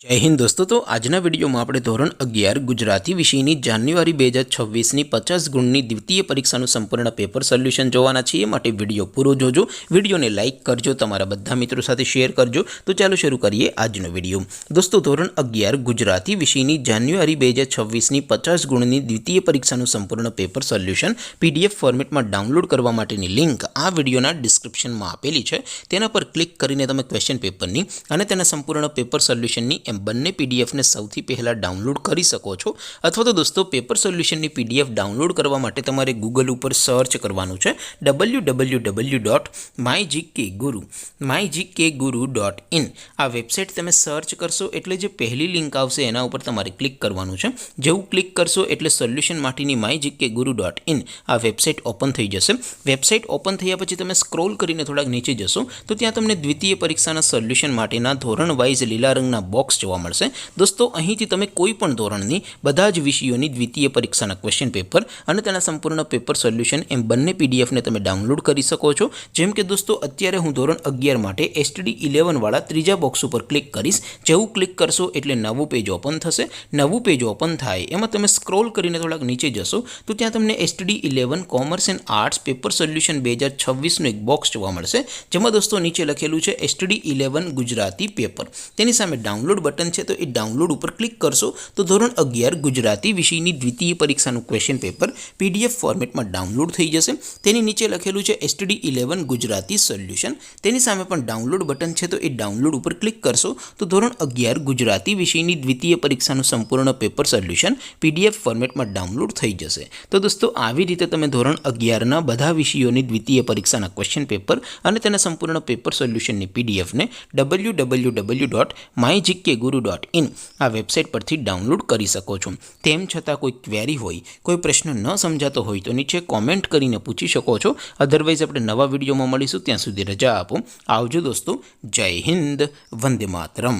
जय हिंद दोस्तों। तो आजना विडियो में આપણે ધોરણ 11 ગુજરાતી વિષયની જાન્યુઆરી 2026ની 50 ગુણની દ્વિતીય પરીક્ષાનું સંપૂર્ણ પેપર સોલ્યુશન જોવાના છીએ। માટે વિડિયો પૂરો જોજો, વિડિયોને લાઈક કરજો, તમારા બધા મિત્રો સાથે શેર કરજો। તો ચાલો શરૂ કરીએ આજનો વિડિયો। દોસ્તો ધોરણ 11 ગુજરાતી વિષયની જાન્યુઆરી 2026ની 50 ગુણની દ્વિતીય પરીક્ષાનું સંપૂર્ણ પેપર સોલ્યુશન પીડીએફ ફોર્મેટમાં ડાઉનલોડ કરવા માટેની લિંક આ વિડિયોના ડિસ્ક્રિપ્શનમાં આપેલી છે। તેના પર ક્લિક કરીને તમે ક્વેશ્ચન પેપરની અને તેના સંપૂર્ણ પેપર સોલ્યુશનની એમ બંને પીડીએફ ને સૌથી પહેલા ડાઉનલોડ કરી શકો છો। અથવા તો દોસ્તો પેપર સોલ્યુશનની પીડીએફ ડાઉનલોડ કરવા માટે તમારે ગૂગલ ઉપર સર્ચ કરવાનું છે www.mygkguru.in। આ વેબસાઇટ તમે સર્ચ કરશો એટલે જે પહેલી લિંક આવશે એના ઉપર તમારે ક્લિક કરવાનું છે। જેવું ક્લિક કરશો એટલે સોલ્યુશન માટેની mygkguru.in આ વેબસાઇટ ઓપન થઈ જશે। વેબસાઇટ ઓપન થયા પછી તમે સ્ક્રોલ કરીને થોડાક નીચે જશો તો ત્યાં તમને દ્વિતીય પરીક્ષાના સોલ્યુશન માટેના ધોરણ વાઇઝ લીલા રંગના બોક્સ જોવા મળશે। दोस्तों અહીંથી તમે કોઈ પણ ધોરણની બધા જ વિષયોની દ્વિતીય પરીક્ષાના ક્વેશ્ચન પેપર અને તેના સંપૂર્ણ પેપર સોલ્યુશન એમ બંને પીડીએફ ને તમે ડાઉનલોડ કરી શકો છો। જેમ કે દોસ્તો અત્યારે હું ધોરણ 11 માટે STD 11 વાળા ત્રીજા બોક્સ ઉપર ક્લિક કરીશ। જેવું ક્લિક કરશો એટલે નવું પેજ ઓપન થશે। નવું પેજ ઓપન થાય એમાં તમે સ્ક્રોલ કરીને થોડાક નીચે જશો તો ત્યાં તમને STD 11 commerce and arts paper solution 2026 નું એક બોક્સ જોવા મળશે। જેમાં દોસ્તો નીચે લખેલું છે STD 11 ગુજરાતી પેપર। તેની સામે ડાઉનલોડ બટન છે तो ये डाउनलोड पर क्लिक करशो तो धोरण 11 गुजराती विषयनी द्वितीय परीक्षाનું क्वेश्चन पेपर पीडीएफ फॉर्मेट में डाउनलोड थई जशे। तेनी नीचे लखेलुं छे STD 11 गुजराती सोल्यूशन। तेनी सामे पण डाउनलोड बटन छे तो ये डाउनलोड पर क्लिक करशो तो धोरण 11 गुजराती विषयनी द्वितीय परीक्षाનું संपूर्ण पेपर सोल्यूशन पीडीएफ फॉर्मेट में डाउनलोड थई जशे। तो दोस्तों આવી રીતે તમે ધોરણ 11 ના બધા વિષયોની દ્વિતીય પરીક્ષાના ક્વેશ્ચન પેપર અને તેના સંપૂર્ણ પેપર સોલ્યુશનની પીડીએફ ને www.mygkguru.in આ વેબસાઇટ પરથી ડાઉનલોડ કરી શકો છો। તેમ છતાં કોઈ ક્વેરી હોય, કોઈ પ્રશ્ન ન સમજાતો હોય તો નીચે કોમેન્ટ કરીને પૂછી શકો છો। અધરવાઇઝ આપણે નવા વિડીયોમાં મળીશું, ત્યાં સુધી રજા આપો। આવજો દોસ્તો। જય હિન્દ, વંદે માતરમ।